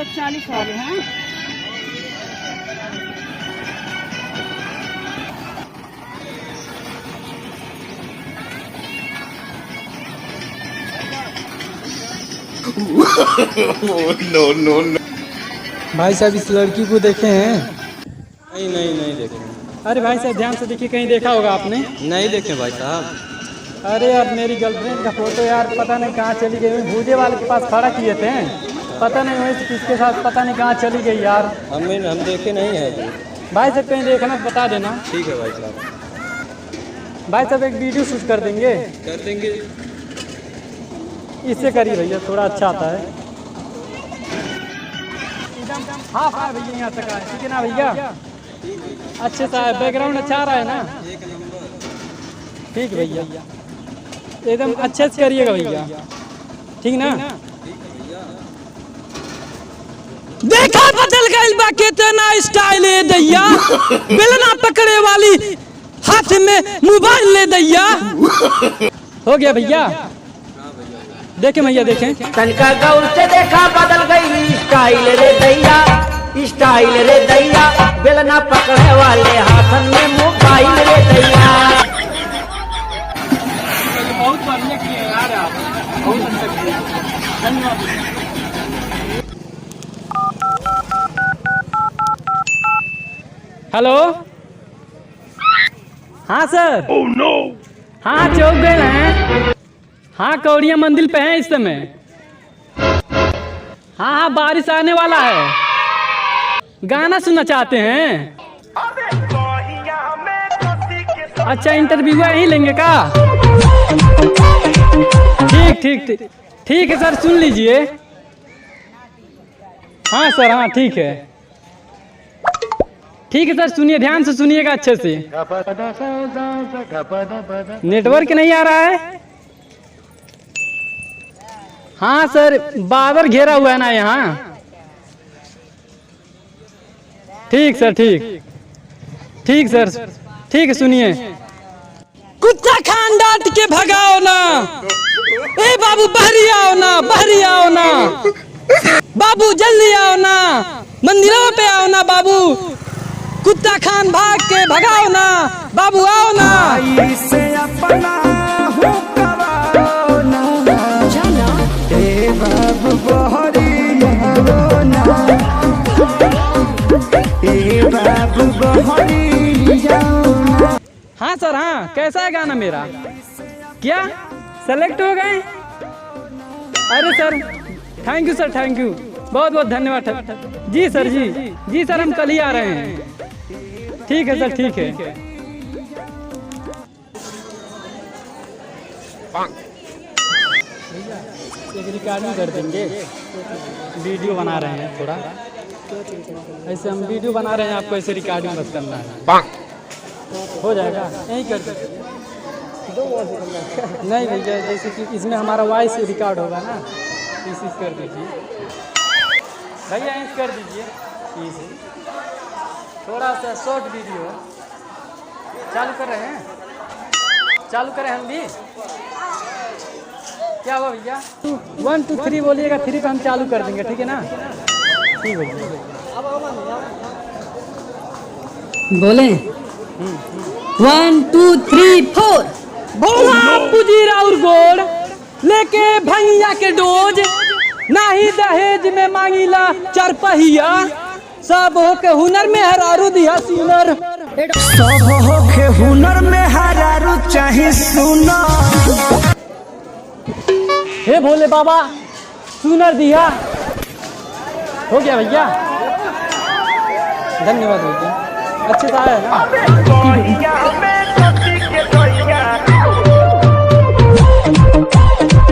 ये 40 वाले हैं। No no no. भाई साहब इस लड़की को देखे हैं? नहीं देखे। अरे भाई साहब ध्यान से देखिए, कहीं देखा होगा आपने? नहीं देखे भाई साहब। अरे यार मेरी गर्लफ्रेंड का फोटो यार पता नहीं कहाँ चली गई। भूजे वाले के पास खड़ा किए थे, पता नहीं वही किसके साथ, पता नहीं कहाँ चली गई यार। हम देखे नहीं है अभी। भाई साहब कहीं देखना तो बता देना। ठीक है भाई साहब। भाई साहब एक वीडियो शूट कर देंगे? कर देंगे। इससे करिए भैया, थोड़ा अच्छा आता है। हाँ हाँ भैया यहाँ तक आए, ठीक है ना भैया? अच्छे सा है, बैकग्राउंड अच्छा आ रहा है ना? ठीक भैया, एकदम अच्छे से करिएगा भैया, ठीक ना? देखा बदल गइल बा केतना स्टाइल है दैया। बेलना पकड़े वाली हाथ में मोबाइल ले दैया। हो गया भैया? देखें भैया देखें। तनका गौर से देखा बदल गई स्टाइल रे दैया, स्टाइल रे दैया। बेलना पकड़े वाले हाथन में मोबाइल रे दैया। बहुत बढ़िया किए यार आप, बहुत अच्छा किए, धन्यवाद। हेलो, हाँ सर। Oh no. हाँ चौक गए हैं। हाँ कौड़िया मंदिर पे हैं इस समय। हाँ हाँ बारिश आने वाला है। गाना सुनना चाहते हैं? अच्छा इंटरव्यू यहीं लेंगे का? ठीक ठीक ठीक ठीक है सर, सुन लीजिए। हाँ सर, हाँ ठीक है। ठीक है सर, सुनिए, ध्यान से सुनिएगा अच्छे से। नेटवर्क नहीं आ रहा है? हाँ सर, बादल घेरा हुआ है ना यहाँ। ठीक सर, ठीक सर, ठीक है, सुनिए। कुत्ता खान डांट के भगाओ ना। ए बाबू बहरी आओ ना, बहरी आओ ना। बाबू जल्दी आओ ना, मंदिरों पे आओ ना बाबू। कुत्ता खान भाग के भगाओ ना, बाबू आओ ना। से अपना हो कराओ ना, ए बाबू बहरी आओ ना, ए बाबू बहरी आओ ना। हाँ सर, हाँ कैसा है गाना मेरा? क्या सेलेक्ट हो गए? अरे sir thank you sir, thank you, बहुत बहुत धन्यवाद। जी सर, जी सर, हम कल ही आ रहे हैं। ठीक है सर, ठीक है। एक रिकॉर्डिंग कर देंगे, वीडियो बना रहे हैं थोड़ा ऐसे, हम वीडियो बना रहे हैं, आपको ऐसे रिकॉर्डिंग बस करना है। हो जाएगा, यही कर दीजिए। नहीं भैया, जैसे कि इसमें हमारा वॉइस रिकॉर्ड होगा ना, इसी कर दीजिए भैया, यहीं कर दीजिए। इसी थोड़ा सा शॉर्ट वीडियो चालू कर रहे हैं, चालू करें हम भी? क्या हुआ भैया? 1 2 3 बोलिएगा, 3 पे हम चालू कर देंगे, ठीक है ना? ठीक भैया, बोले 1 2 3 4। बोला पुजी राउर गोड़ लेके भैया के डोज, नाही दहेज में मांगीला चरपहिया। सब हो के हुनर में हरारू दिया सीनर। सब होके हुनर में हरारू चाहे सुना। हे भोले बाबा सुनर दिया। हो गया भैया, धन्यवाद भैया, अच्छे से आया ना?